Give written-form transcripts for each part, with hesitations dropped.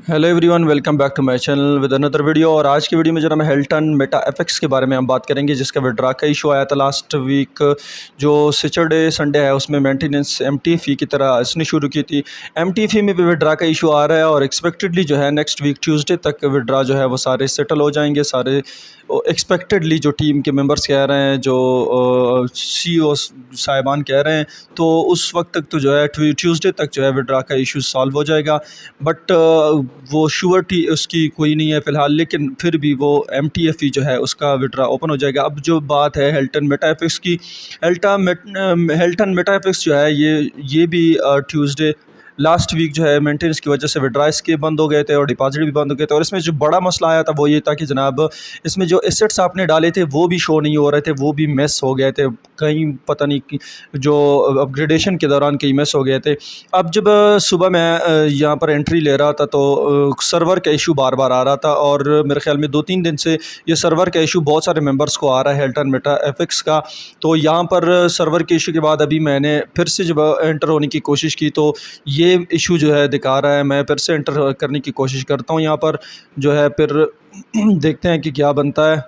Hello everyone, welcome back to my channel with another video. और आज की video में जरा मैं हिल्टन मेटा एफएक्स के बारे में हम बात करेंगे, जिसका विड्रा का इशू आया था लास्ट वीक। जो सैटरडे संडे है उसमें मेंटेनेंस एमटी फ़ी की तरह इसने शुरू की थी। एमटी फ़ी में भी विड्रा का इशू आ रहा है और एक्सपेक्टेडली जो है नेक्स्ट वीक ट्यूसडे तक विड्रा जो है वो सारे सेटल हो जाएंगे। सारे एक्सपेक्टेडली जो टीम के मेंबर्स कह रहे हैं, जो सीईओ साहिबान कह रहे हैं, तो उस वक्त तक तो जो है ट्यूसडे तक जो है विड्रा का इशू सॉल्व हो जाएगा। बट वो श्योरिटी उसकी कोई नहीं है फ़िलहाल, लेकिन फिर भी वो एमटीएफ जो है उसका विड्रा ओपन हो जाएगा। अब जो बात है हिल्टन मेटा एफएक्स की, हिल्टन मेटा एफएक्स जो है ये भी ट्यूसडे लास्ट वीक जो है मेंटेनेंस की वजह से विड्रा इसके बंद हो गए थे और डिपॉजिट भी बंद हो गए थे। और इसमें जो बड़ा मसला आया था वो ये था कि जनाब इसमें जो एसेट्स आपने डाले थे वो भी शो नहीं हो रहे थे, वो भी मिस हो गए थे कहीं, पता नहीं जो अपग्रेडेशन के दौरान कहीं मिस हो गए थे। अब जब सुबह मैं यहाँ पर एंट्री ले रहा था तो सर्वर का इशू बार बार आ रहा था, और मेरे ख्याल में 2-3 दिन से ये सर्वर का इशू बहुत सारे मेंबर्स को आ रहा है हिल्टन मेटा एफएक्स का। तो यहाँ पर सर्वर के इशू के बाद अभी मैंने फिर से जब एंटर होने की कोशिश की तो ये इशू जो है दिखा रहा है। मैं फिर से एंटर करने की कोशिश करता हूँ यहाँ पर जो है, फिर देखते हैं कि क्या बनता है।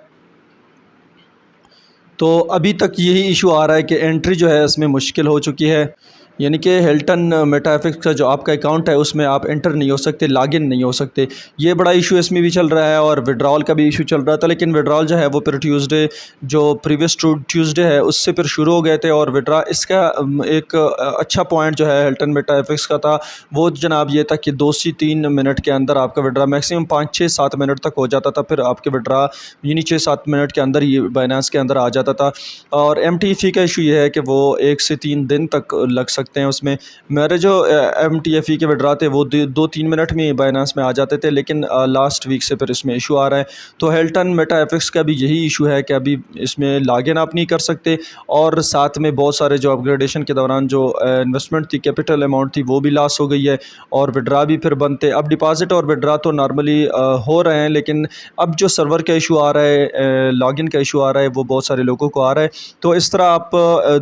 तो अभी तक यही इशू आ रहा है कि एंट्री जो है इसमें मुश्किल हो चुकी है, यानी कि हिल्टन मेटा एफएक्स का जो आपका अकाउंट है उसमें आप एंटर नहीं हो सकते, लॉगिन नहीं हो सकते। ये बड़ा इशू इसमें भी चल रहा है और विड्रॉल का भी इशू चल रहा था। लेकिन विड्रॉल जो है वो फिर ट्यूसडे, जो प्रीवियस ट्यूसडे है उससे फिर शुरू हो गए थे। और विड्रा इसका एक अच्छा पॉइंट जो है हिल्टन मेटा एफएक्स का था वो जनाब ये था कि 2 से 3 मिनट के अंदर आपका विड्रा मैक्सिमम 5-6-7 मिनट तक हो जाता था। फिर आपके विड्रा यानी 6-7 मिनट के अंदर ये बाइनेंस के अंदर आ जाता था। और एमटीएफ का इशू ये है कि वो 1 से 3 दिन तक लग सकते हैं उसमें। मेरे जो एमटीएफ के विड्रा थे वो 2-3 मिनट में बाइनेंस में आ जाते थे, लेकिन लास्ट वीक से फिर इसमें इशू आ रहा है। तो हिल्टन मेटा एफएक्स का भी यही इशू है कि अभी इसमें लॉगिन आप नहीं कर सकते, और साथ में बहुत सारे जो अपग्रेडेशन के दौरान जो इन्वेस्टमेंट थी, कैपिटल अमाउंट थी, वो भी लॉस हो गई है और विड्रा भी फिर बनते। अब डिपॉजिट और विड्रा तो नॉर्मली हो रहे हैं, लेकिन अब जो सर्वर का इशू आ रहा है, लॉगिन का इशू आ रहा है, वो बहुत सारे लोगों को आ रहा है। तो इस तरह आप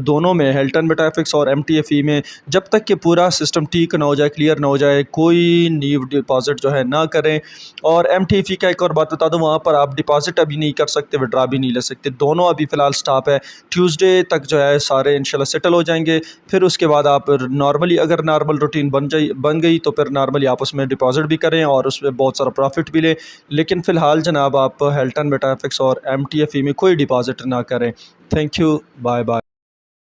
दोनों में, हिल्टन मेटा एफएक्स और एमटीएफ में, जब तक कि पूरा सिस्टम ठीक ना हो जाए, क्लियर ना हो जाए, कोई न्यू डिपॉजिट जो है ना करें। और एमटीएफ का एक और बात बता दूं, वहाँ पर आप डिपॉजिट अभी नहीं कर सकते, विड्रा भी नहीं ले सकते, दोनों अभी फ़िलहाल स्टॉप है। ट्यूसडे तक जो है सारे इंशाल्लाह सेटल हो जाएंगे। फिर उसके बाद आप नॉर्मली, अगर नॉर्मल रूटीन बन गई तो फिर नॉर्मली आप उसमें डिपॉजिट भी करें और उसमें बहुत सारा प्रॉफिट भी लें। लेकिन फ़िलहाल जनाब आप हिल्टन मेटा एफएक्स और एमटीएफ में कोई डिपॉजिट ना करें। Thank you, bye bye.